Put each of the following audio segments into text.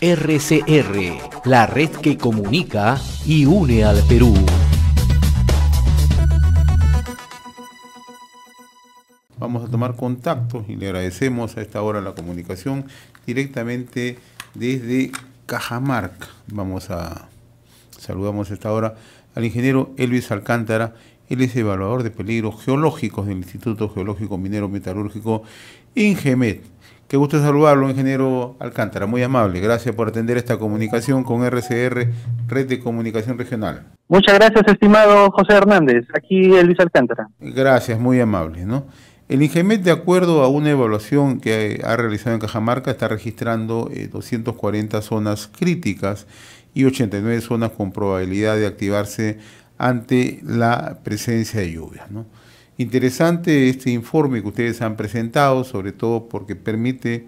RCR, la red que comunica y une al Perú. Vamos a tomar contacto y le agradecemos a esta hora la comunicación directamente desde Cajamarca. Saludamos a esta hora al ingeniero Elvis Alcántara. Él es evaluador de peligros geológicos del Instituto Geológico Minero Metalúrgico INGEMET. Qué gusto saludarlo, ingeniero Alcántara, muy amable. Gracias por atender esta comunicación con RCR, Red de Comunicación Regional. Muchas gracias, estimado José Hernández. Aquí Elvis Alcántara. Gracias, muy amable, ¿no? El INGEMET, de acuerdo a una evaluación que ha realizado en Cajamarca, está registrando 240 zonas críticas y 89 zonas con probabilidad de activarse ante la presencia de lluvias, ¿no? Interesante este informe que ustedes han presentado, sobre todo porque permite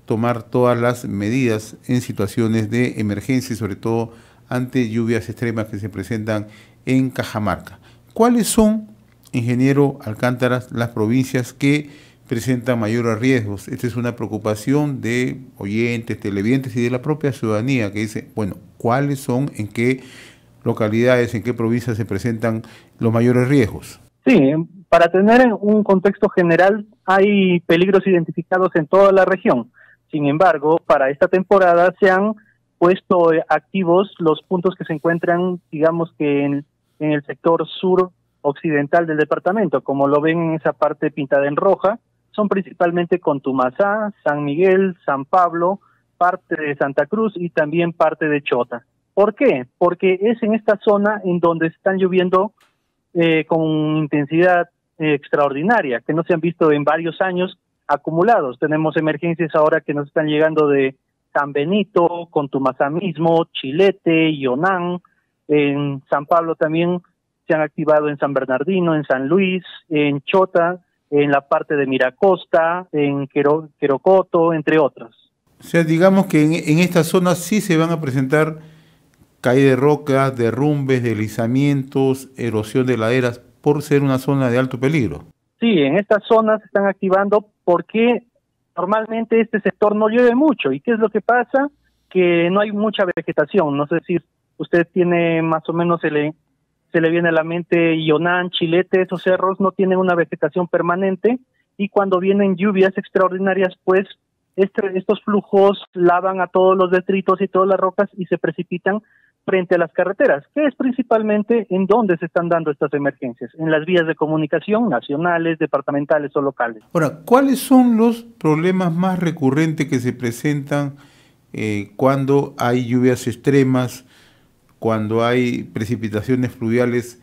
tomar todas las medidas en situaciones de emergencia y sobre todo ante lluvias extremas que se presentan en Cajamarca. ¿Cuáles son, ingeniero Alcántara, las provincias que presentan mayores riesgos? Esta es una preocupación de oyentes, televidentes y de la propia ciudadanía que dice, bueno, ¿cuáles son, en qué localidades, en qué provincias se presentan los mayores riesgos? Sí, para tener un contexto general, hay peligros identificados en toda la región. Sin embargo, para esta temporada se han puesto activos los puntos que se encuentran, digamos que en el sector sur occidental del departamento. Como lo ven en esa parte pintada en roja, son principalmente Contumazá, San Miguel, San Pablo, parte de Santa Cruz y también parte de Chota. ¿Por qué? Porque es en esta zona en donde están lloviendo con intensidad extraordinaria, que no se han visto en varios años acumulados. Tenemos emergencias ahora que nos están llegando de San Benito, Contumazá mismo, Chilete, Yonán, en San Pablo también se han activado en San Bernardino, en San Luis, en Chota, en la parte de Miracosta, en Querocoto, entre otros. O sea, digamos que en esta zona sí se van a presentar caída de rocas, derrumbes, deslizamientos, erosión de laderas, por ser una zona de alto peligro. Sí, en estas zonas se están activando porque normalmente este sector no llueve mucho. ¿Y qué es lo que pasa? Que no hay mucha vegetación. No sé si usted tiene más o menos, se le viene a la mente Yonán, Chilete, esos cerros no tienen una vegetación permanente y cuando vienen lluvias extraordinarias, pues estos flujos lavan a todos los detritos y todas las rocas y se precipitan frente a las carreteras, que es principalmente en donde se están dando estas emergencias, en las vías de comunicación nacionales, departamentales o locales. Ahora, ¿cuáles son los problemas más recurrentes que se presentan cuando hay lluvias extremas, cuando hay precipitaciones fluviales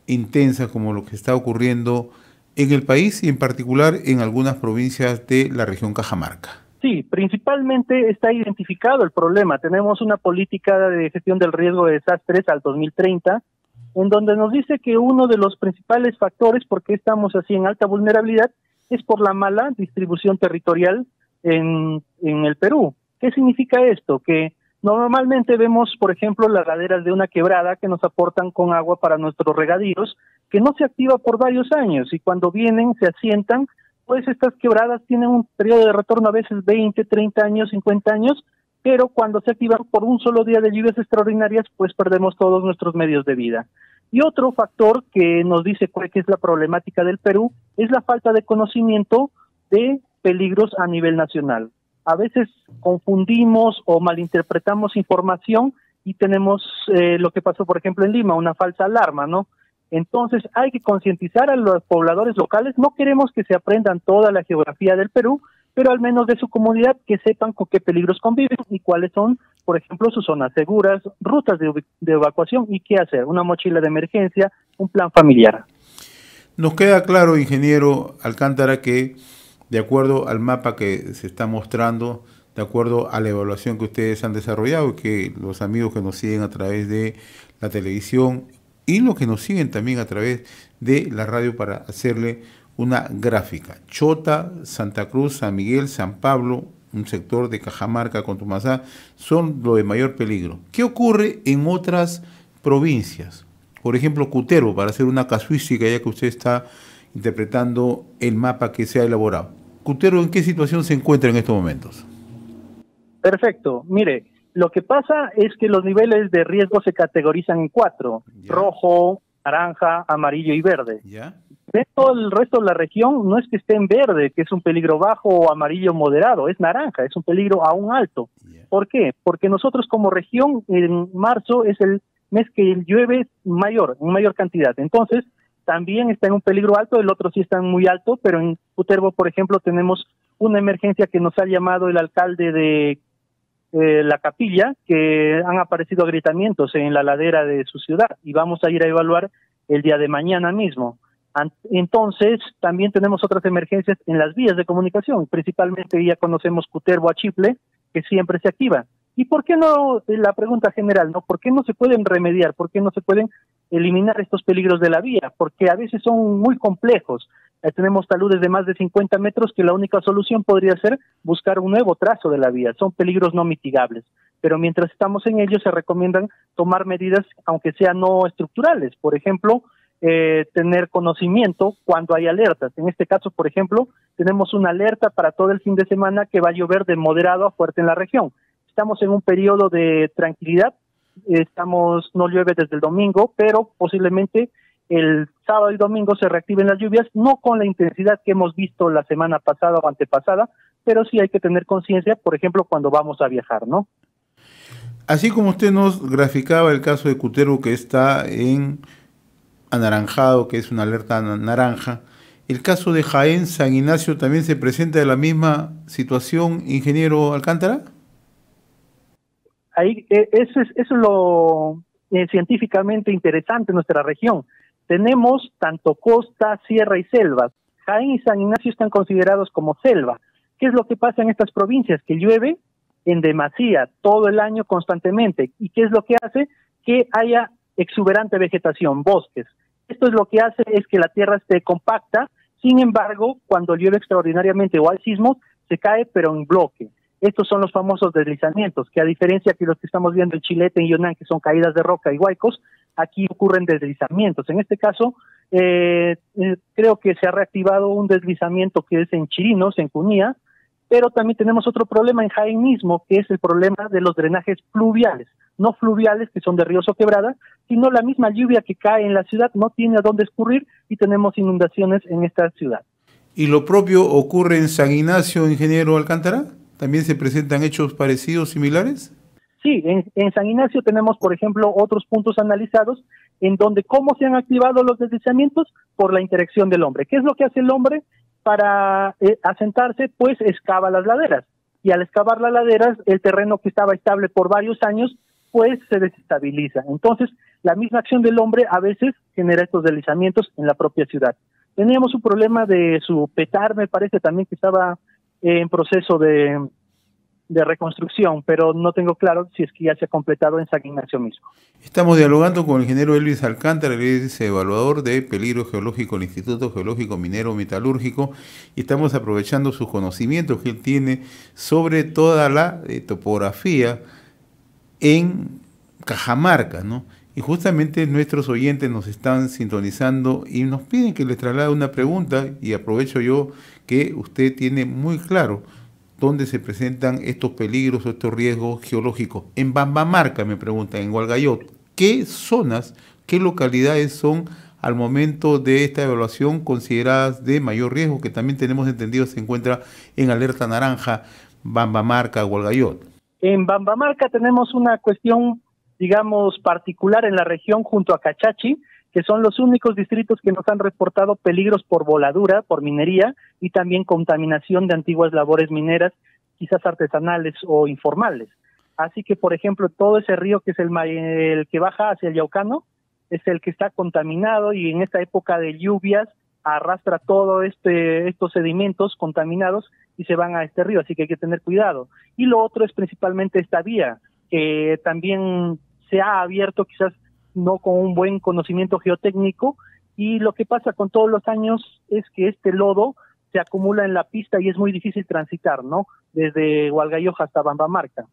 intensas como lo que está ocurriendo en el país y en particular en algunas provincias de la región Cajamarca? Sí, principalmente está identificado el problema. Tenemos una política de gestión del riesgo de desastres al 2030, en donde nos dice que uno de los principales factores por qué estamos así en alta vulnerabilidad es por la mala distribución territorial en el Perú. ¿Qué significa esto? Que normalmente vemos, por ejemplo, las laderas de una quebrada que nos aportan con agua para nuestros regadíos, que no se activa por varios años y cuando vienen, se asientan, pues estas quebradas tienen un periodo de retorno a veces 20, 30 años, 50 años, pero cuando se activan por un solo día de lluvias extraordinarias, pues perdemos todos nuestros medios de vida. Y otro factor que nos dice cuál es la problemática del Perú es la falta de conocimiento de peligros a nivel nacional. A veces confundimos o malinterpretamos información y tenemos lo que pasó, por ejemplo, en Lima, una falsa alarma, ¿no? Entonces hay que concientizar a los pobladores locales. No queremos que se aprendan toda la geografía del Perú, pero al menos de su comunidad que sepan con qué peligros conviven y cuáles son, por ejemplo, sus zonas seguras, rutas de evacuación y qué hacer, una mochila de emergencia, un plan familiar. Nos queda claro, ingeniero Alcántara, que de acuerdo al mapa que se está mostrando, de acuerdo a la evaluación que ustedes han desarrollado y que los amigos que nos siguen a través de la televisión y los que nos siguen también a través de la radio para hacerle una gráfica. Chota, Santa Cruz, San Miguel, San Pablo, un sector de Cajamarca, Contumazá, son los de mayor peligro. ¿Qué ocurre en otras provincias? Por ejemplo, Cutero, para hacer una casuística, ya que usted está interpretando el mapa que se ha elaborado. Cutero, ¿en qué situación se encuentra en estos momentos? Perfecto. Mire, lo que pasa es que los niveles de riesgo se categorizan en 4: Ya. rojo, naranja, amarillo y verde. ¿Ya? De todo el resto de la región no es que esté en verde, que es un peligro bajo, o amarillo moderado, es naranja, es un peligro aún alto. Ya. ¿Por qué? Porque nosotros como región, en marzo es el mes que llueve en mayor cantidad. Entonces, también está en un peligro alto, el otro sí está muy alto, pero en Cutervo, por ejemplo, tenemos una emergencia que nos ha llamado el alcalde de La Capilla, que han aparecido agrietamientos en la ladera de su ciudad y vamos a ir a evaluar el día de mañana mismo. Entonces, también tenemos otras emergencias en las vías de comunicación, principalmente ya conocemos Cutervo a Chiple, que siempre se activa. ¿Y por qué no, la pregunta general, ¿no? ¿Por qué no se pueden remediar? ¿Por qué no se pueden eliminar estos peligros de la vía? Porque a veces son muy complejos. Tenemos taludes de más de 50 metros que la única solución podría ser buscar un nuevo trazo de la vía. Son peligros no mitigables. Pero mientras estamos en ello, se recomiendan tomar medidas, aunque sean no estructurales. Por ejemplo, tener conocimiento cuando hay alertas. En este caso, por ejemplo, tenemos una alerta para todo el fin de semana que va a llover de moderado a fuerte en la región. Estamos en un periodo de tranquilidad, no llueve desde el domingo, pero posiblemente el sábado y domingo se reactiven las lluvias, no con la intensidad que hemos visto la semana pasada o antepasada, pero sí hay que tener conciencia, por ejemplo, cuando vamos a viajar, ¿no? Así como usted nos graficaba el caso de Cutervo, que está en anaranjado, que es una alerta naranja, ¿el caso de Jaén, San Ignacio, también se presenta de la misma situación, ingeniero Alcántara? Ahí, eso es lo científicamente interesante en nuestra región. Tenemos tanto costa, sierra y selvas. Jaén y San Ignacio están considerados como selva. ¿Qué es lo que pasa en estas provincias? Que llueve en demasía todo el año constantemente. ¿Y qué es lo que hace? Que haya exuberante vegetación, bosques. Esto es lo que hace es que la tierra esté compacta. Sin embargo, cuando llueve extraordinariamente o hay sismos, se cae pero en bloque. Estos son los famosos deslizamientos, que a diferencia que los que estamos viendo en Chilete y Yunnan, que son caídas de roca y huaicos, aquí ocurren deslizamientos. En este caso, creo que se ha reactivado un deslizamiento que es en Chirinos, en Cunía, pero también tenemos otro problema en Jaén mismo, que es el problema de los drenajes pluviales, no fluviales, que son de ríos o quebradas, sino la misma lluvia que cae en la ciudad no tiene a dónde escurrir y tenemos inundaciones en esta ciudad. ¿Y lo propio ocurre en San Ignacio, ingeniero Alcántara? ¿También se presentan hechos parecidos, similares? Sí, en San Ignacio tenemos, por ejemplo, otros puntos analizados en donde cómo se han activado los deslizamientos por la interacción del hombre. ¿Qué es lo que hace el hombre para asentarse? Pues excava las laderas. Y al excavar las laderas, el terreno que estaba estable por varios años, pues se desestabiliza. Entonces, la misma acción del hombre a veces genera estos deslizamientos en la propia ciudad. Teníamos un problema de su petar, me parece también que estaba en proceso de reconstrucción, pero no tengo claro si es que ya se ha completado en San Ignacio mismo. Estamos dialogando con el ingeniero Elvis Alcántara, él es evaluador de peligro geológico del Instituto Geológico Minero Metalúrgico, y estamos aprovechando sus conocimientos que él tiene sobre toda la topografía en Cajamarca, ¿no? Y justamente nuestros oyentes nos están sintonizando y nos piden que les traslade una pregunta, y aprovecho yo que usted tiene muy claro dónde se presentan estos peligros o estos riesgos geológicos. En Bambamarca, me preguntan, en Hualgayoc, ¿qué zonas, qué localidades son al momento de esta evaluación consideradas de mayor riesgo, que también tenemos entendido se encuentra en alerta naranja Bambamarca, Hualgayoc? En Bambamarca tenemos una cuestión, digamos, particular en la región junto a Cachachi, que son los únicos distritos que nos han reportado peligros por voladura, por minería y también contaminación de antiguas labores mineras, quizás artesanales o informales. Así que, por ejemplo, todo ese río que es el que baja hacia el Yaucano es el que está contaminado y en esta época de lluvias arrastra todo estos sedimentos contaminados y se van a este río, así que hay que tener cuidado. Y lo otro es principalmente esta vía, que también se ha abierto quizás no con un buen conocimiento geotécnico, y lo que pasa con todos los años es que este lodo se acumula en la pista y es muy difícil transitar, ¿no? Desde Hualgayoc hasta Bambamarca.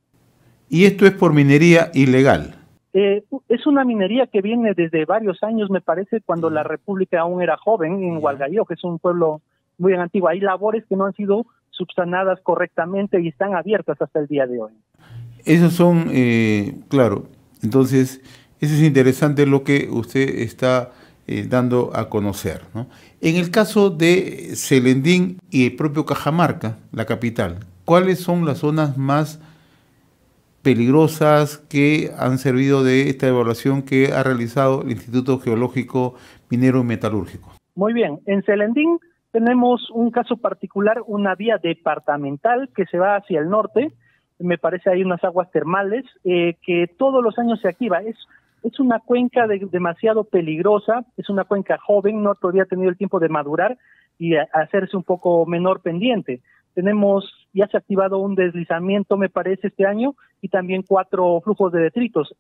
¿Y esto es por minería ilegal? Es una minería que viene desde varios años, me parece, cuando la República aún era joven, en Hualgayoc, que es un pueblo muy antiguo. Hay labores que no han sido subsanadas correctamente y están abiertas hasta el día de hoy. Esos son, claro, entonces, eso es interesante lo que usted está dando a conocer, ¿no? En el caso de Celendín y el propio Cajamarca, la capital, ¿cuáles son las zonas más peligrosas que han servido de esta evaluación que ha realizado el Instituto Geológico Minero y Metalúrgico? Muy bien, en Celendín tenemos un caso particular, una vía departamental que se va hacia el norte, me parece hay unas aguas termales que todos los años se activa. Es una cuenca demasiado peligrosa, es una cuenca joven, no todavía ha tenido el tiempo de madurar y hacerse un poco menor pendiente. Ya se ha activado un deslizamiento, me parece, este año, y también 4 flujos de detritos.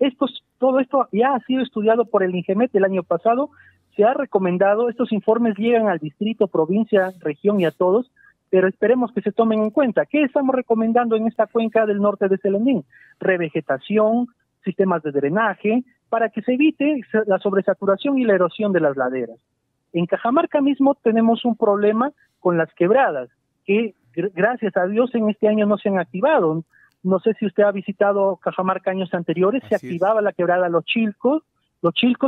Todo esto ya ha sido estudiado por el INGEMET el año pasado, se ha recomendado, estos informes llegan al distrito, provincia, región y a todos, pero esperemos que se tomen en cuenta. ¿Qué estamos recomendando en esta cuenca del norte de Celendín? Revegetación, sistemas de drenaje, para que se evite la sobresaturación y la erosión de las laderas. En Cajamarca mismo tenemos un problema con las quebradas, que gracias a Dios en este año no se han activado. No sé si usted ha visitado Cajamarca años anteriores, se activaba la quebrada Los Chilcos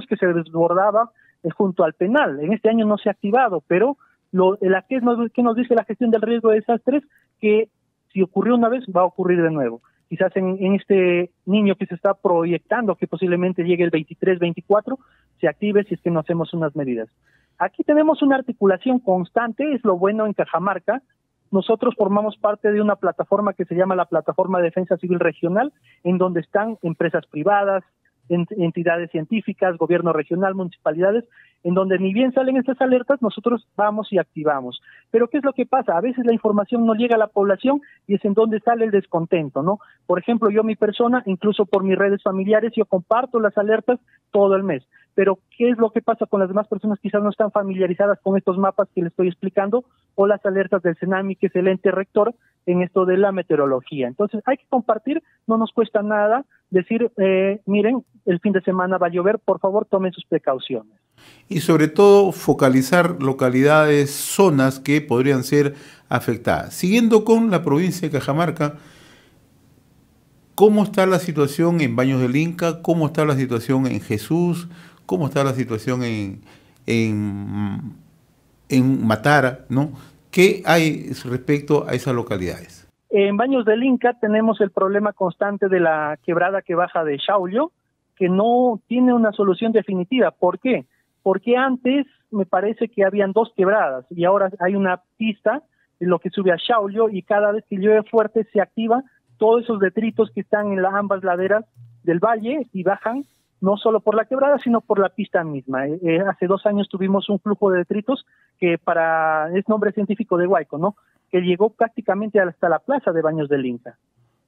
que se desbordaba junto al penal. En este año no se ha activado, pero ¿qué nos dice la gestión del riesgo de desastres? Que si ocurrió una vez, va a ocurrir de nuevo. Quizás en este niño que se está proyectando, que posiblemente llegue el 23, 24, se active si es que no hacemos unas medidas. Aquí tenemos una articulación constante, es lo bueno en Cajamarca. Nosotros formamos parte de una plataforma que se llama la Plataforma de Defensa Civil Regional, en donde están empresas privadas, entidades científicas, gobierno regional, municipalidades, en donde ni bien salen estas alertas, nosotros vamos y activamos. Pero ¿qué es lo que pasa? A veces la información no llega a la población y es en donde sale el descontento, ¿no? Por ejemplo, mi persona, incluso por mis redes familiares, yo comparto las alertas todo el mes. Pero ¿qué es lo que pasa con las demás personas? Quizás no están familiarizadas con estos mapas que les estoy explicando, o las alertas del CENAMI, que es el ente rector en esto de la meteorología. Entonces hay que compartir, no nos cuesta nada decir, miren, el fin de semana va a llover, por favor tomen sus precauciones. Y sobre todo focalizar localidades, zonas que podrían ser afectadas. Siguiendo con la provincia de Cajamarca, ¿cómo está la situación en Baños del Inca? ¿Cómo está la situación en Jesús? ¿Cómo está la situación en Matara, ¿no? ¿Qué hay respecto a esas localidades? En Baños del Inca tenemos el problema constante de la quebrada que baja de Shaulio, que no tiene una solución definitiva. ¿Por qué? Porque antes me parece que habían 2 quebradas y ahora hay una pista en lo que sube a Shaulio, y cada vez que llueve fuerte se activa todos esos detritos que están en ambas laderas del valle y bajan no solo por la quebrada, sino por la pista misma. Hace 2 años tuvimos un flujo de detritos que es nombre científico de Huayco, ¿no? Que llegó prácticamente hasta la plaza de Baños del Inca.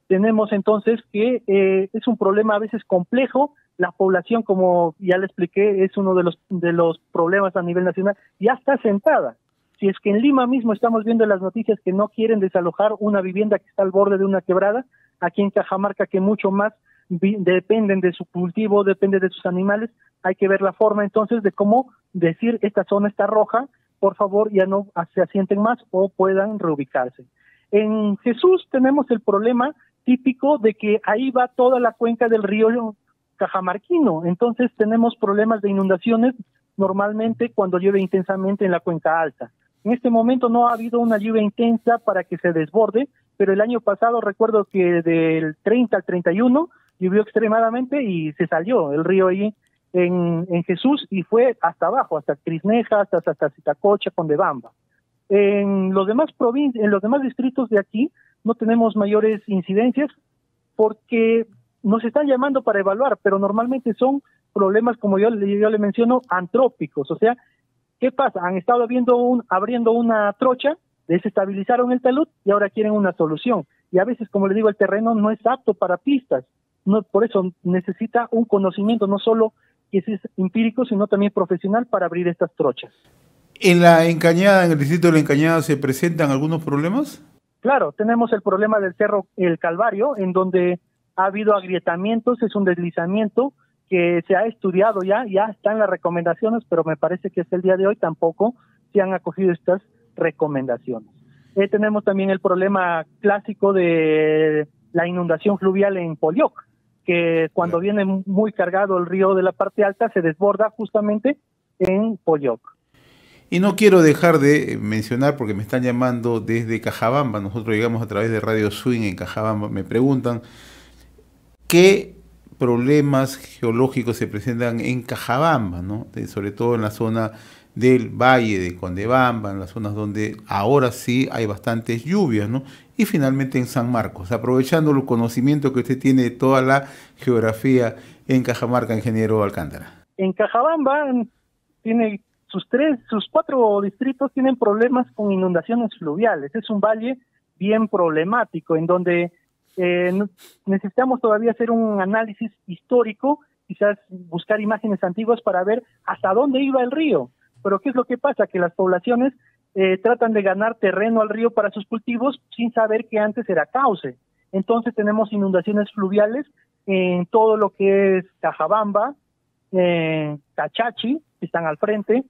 Tenemos entonces que es un problema a veces complejo. La población, como ya le expliqué, es uno de los problemas a nivel nacional, ya está sentada. Si es que en Lima mismo estamos viendo las noticias que no quieren desalojar una vivienda que está al borde de una quebrada, aquí en Cajamarca, que mucho más dependen de su cultivo, depende de sus animales, hay que ver la forma entonces de cómo decir esta zona está roja, por favor ya no se asienten más o puedan reubicarse. En Jesús tenemos el problema típico de que ahí va toda la cuenca del río cajamarquino, entonces tenemos problemas de inundaciones normalmente cuando llueve intensamente en la cuenca alta. En este momento no ha habido una lluvia intensa para que se desborde, pero el año pasado recuerdo que del 30 al 31 llovió extremadamente y se salió el río ahí en Jesús y fue hasta abajo, hasta Crisneja, hasta Zitacocha, Condebamba. En los demás distritos de aquí no tenemos mayores incidencias porque nos están llamando para evaluar, pero normalmente son problemas, como yo le menciono, antrópicos. O sea, ¿qué pasa? Han estado abriendo una trocha, desestabilizaron el talud y ahora quieren una solución. Y a veces, como le digo, el terreno no es apto para pistas. No, por eso necesita un conocimiento no solo que es empírico, sino también profesional para abrir estas trochas. ¿En la Encañada, en el distrito de la Encañada, se presentan algunos problemas? Claro, tenemos el problema del Cerro El Calvario, en donde ha habido agrietamientos, es un deslizamiento que se ha estudiado ya están las recomendaciones, pero me parece que hasta el día de hoy tampoco se han acogido estas recomendaciones. Tenemos también el problema clásico de la inundación fluvial en Polloc, que cuando viene muy cargado el río de la parte alta se desborda justamente en Polloc. Y no quiero dejar de mencionar, porque me están llamando desde Cajabamba, nosotros llegamos a través de Radio Swing en Cajabamba, me preguntan qué problemas geológicos se presentan en Cajabamba, ¿no? Sobre todo en la zona del Valle de Condebamba, en las zonas donde ahora sí hay bastantes lluvias, ¿no? Y finalmente en San Marcos, aprovechando el conocimiento que usted tiene de toda la geografía en Cajamarca, ingeniero Alcántara. En Cajabamba tiene sus 4 distritos tienen problemas con inundaciones fluviales. Es un valle bien problemático en donde necesitamos todavía hacer un análisis histórico, quizás buscar imágenes antiguas para ver hasta dónde iba el río. Pero ¿qué es lo que pasa? Que las poblaciones tratan de ganar terreno al río para sus cultivos sin saber que antes era cauce. Entonces tenemos inundaciones fluviales en todo lo que es Cajabamba, Cachachi, que están al frente,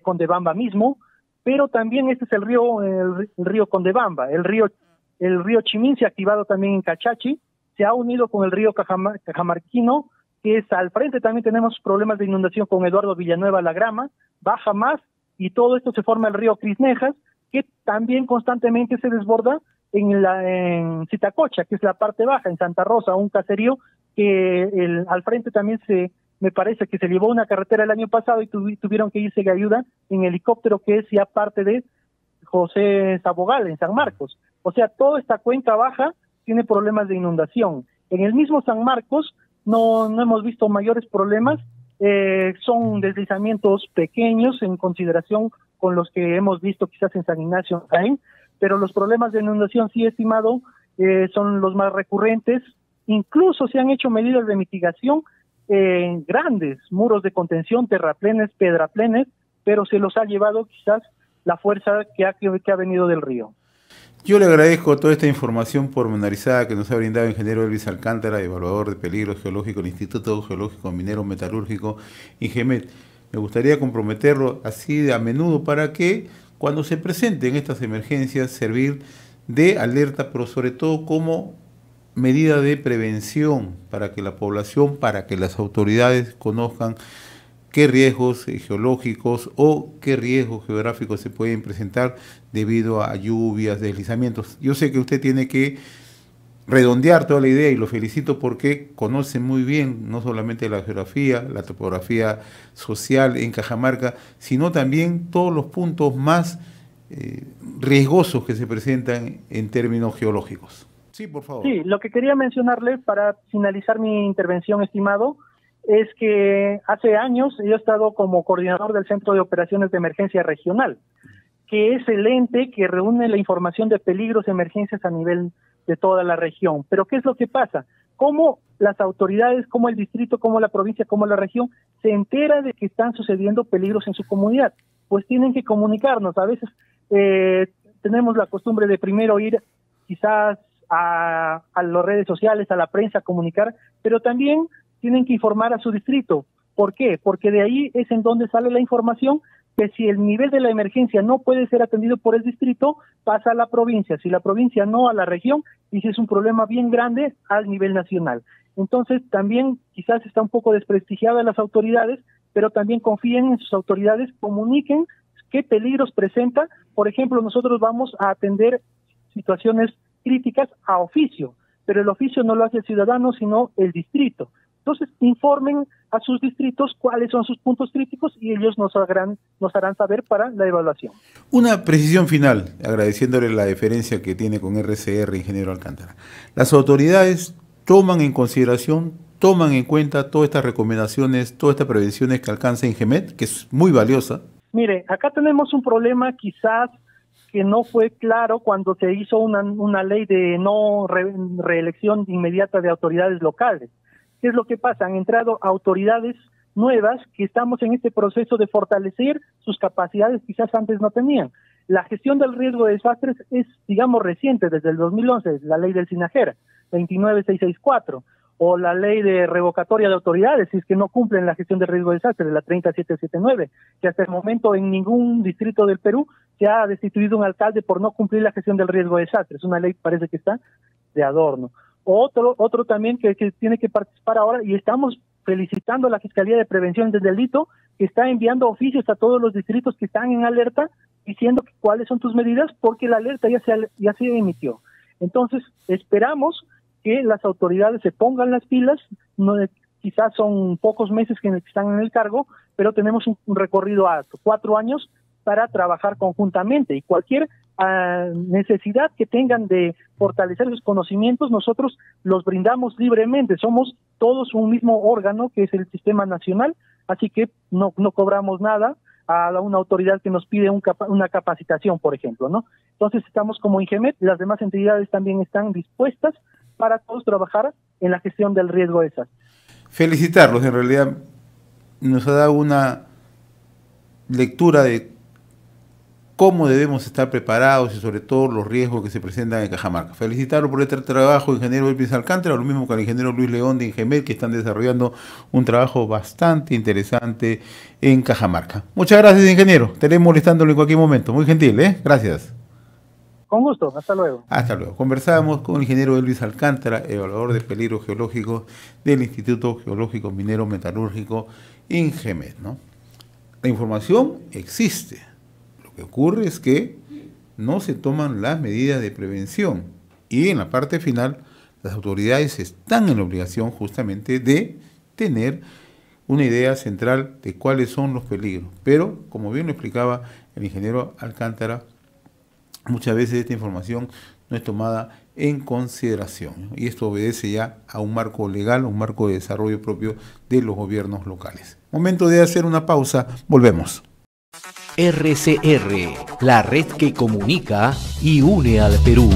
Condebamba mismo, pero también este es el río Condebamba. El río Chimín se ha activado también en Cachachi, se ha unido con el río Cajamarquino, que es al frente. También tenemos problemas de inundación con Eduardo Villanueva La Grama, baja más, y todo esto se forma el río Crisnejas, que también constantemente se desborda en Citacocha, que es la parte baja, en Santa Rosa, un caserío que al frente también me parece que se llevó una carretera el año pasado y tuvieron que irse de ayuda en helicóptero, que es ya parte de José Sabogal, en San Marcos. O sea, toda esta cuenca baja tiene problemas de inundación. En el mismo San Marcos no hemos visto mayores problemas, son deslizamientos pequeños en consideración con los que hemos visto quizás en San Ignacio, Jaén, pero los problemas de inundación, sí, estimado, son los más recurrentes. Incluso se han hecho medidas de mitigación grandes, muros de contención, terraplenes, pedraplenes, pero se los ha llevado quizás la fuerza que ha venido del río. Yo le agradezco toda esta información pormenorizada que nos ha brindado el ingeniero Elvis Alcántara, evaluador de peligros geológicos del Instituto Geológico Minero Metalúrgico INGEMET. Me gustaría comprometerlo así de a menudo para que cuando se presenten estas emergencias servir de alerta, pero sobre todo como medida de prevención para que la población, para que las autoridades conozcan qué riesgos geológicos o qué riesgos geográficos se pueden presentar debido a lluvias, deslizamientos. Yo sé que usted tiene que redondear toda la idea y lo felicito porque conoce muy bien no solamente la geografía, la topografía social en Cajamarca, sino también todos los puntos más riesgosos que se presentan en términos geológicos. Sí, por favor. Sí, lo que quería mencionarle para finalizar mi intervención, estimado, es que hace años yo he estado como coordinador del Centro de Operaciones de Emergencia Regional, que es el ente que reúne la información de peligros y emergencias a nivel de toda la región. Pero ¿qué es lo que pasa? ¿Cómo las autoridades, como el distrito, como la provincia, como la región, se entera de que están sucediendo peligros en su comunidad? Pues tienen que comunicarnos. A veces tenemos la costumbre de primero ir quizás a las redes sociales, a la prensa, a comunicar, pero también tienen que informar a su distrito. ¿Por qué? Porque de ahí es en donde sale la información que si el nivel de la emergencia no puede ser atendido por el distrito, pasa a la provincia. Si la provincia no, a la región, y si es un problema bien grande, al nivel nacional. Entonces, también quizás está un poco desprestigiada las autoridades, pero también confíen en sus autoridades, comuniquen qué peligros presenta. Por ejemplo, nosotros vamos a atender situaciones críticas a oficio, pero el oficio no lo hace el ciudadano, sino el distrito. Entonces, informen a sus distritos cuáles son sus puntos críticos y ellos nos harán saber para la evaluación. Una precisión final, agradeciéndole la deferencia que tiene con RCR, ingeniero Alcántara. Las autoridades toman en consideración, toman en cuenta todas estas recomendaciones, todas estas prevenciones que alcanza INGEMET, que es muy valiosa. Mire, acá tenemos un problema quizás que no fue claro cuando se hizo una ley de no reelección inmediata de autoridades locales. ¿Qué es lo que pasa? Han entrado autoridades nuevas que estamos en este proceso de fortalecer sus capacidades, quizás antes no tenían. La gestión del riesgo de desastres es, digamos, reciente, desde el 2011, la ley del SINAGER, 29664, o la ley de revocatoria de autoridades, si es que no cumplen la gestión de riesgo de desastres, la 30779, que hasta el momento en ningún distrito del Perú se ha destituido un alcalde por no cumplir la gestión del riesgo de desastres. Una ley parece que está de adorno. Otro también que tiene que participar ahora, y estamos felicitando a la Fiscalía de Prevención del Delito, que está enviando oficios a todos los distritos que están en alerta, diciendo cuáles son tus medidas, porque la alerta ya se emitió. Entonces, esperamos que las autoridades se pongan las pilas, quizás son pocos meses que están en el cargo, pero tenemos un recorrido alto, 4 años para trabajar conjuntamente, y cualquier necesidad que tengan de fortalecer sus conocimientos, nosotros los brindamos libremente. Somos todos un mismo órgano que es el Sistema Nacional, así que no cobramos nada a una autoridad que nos pide una capacitación, por ejemplo, ¿no? Entonces estamos como INGEMET, las demás entidades también están dispuestas para todos trabajar en la gestión del riesgo de esas. Felicitarlos, en realidad nos ha dado una lectura de cómo debemos estar preparados y sobre todo los riesgos que se presentan en Cajamarca. Felicitarlo por este trabajo, ingeniero Elvis Alcántara, lo mismo que al ingeniero Luis León de INGEMET, que están desarrollando un trabajo bastante interesante en Cajamarca. Muchas gracias, ingeniero. Estaré molestándolo en cualquier momento. Muy gentil, ¿eh? Gracias. Con gusto. Hasta luego. Hasta luego. Conversábamos con el ingeniero Elvis Alcántara, evaluador de peligros geológicos del Instituto Geológico Minero Metalúrgico INGEMET, ¿no? La información existe. Lo que ocurre es que no se toman las medidas de prevención y en la parte final las autoridades están en la obligación justamente de tener una idea central de cuáles son los peligros. Pero, como bien lo explicaba el ingeniero Alcántara, muchas veces esta información no es tomada en consideración, ¿no? Y esto obedece ya a un marco legal, un marco de desarrollo propio de los gobiernos locales. Momento de hacer una pausa, volvemos. RCR, la red que comunica y une al Perú.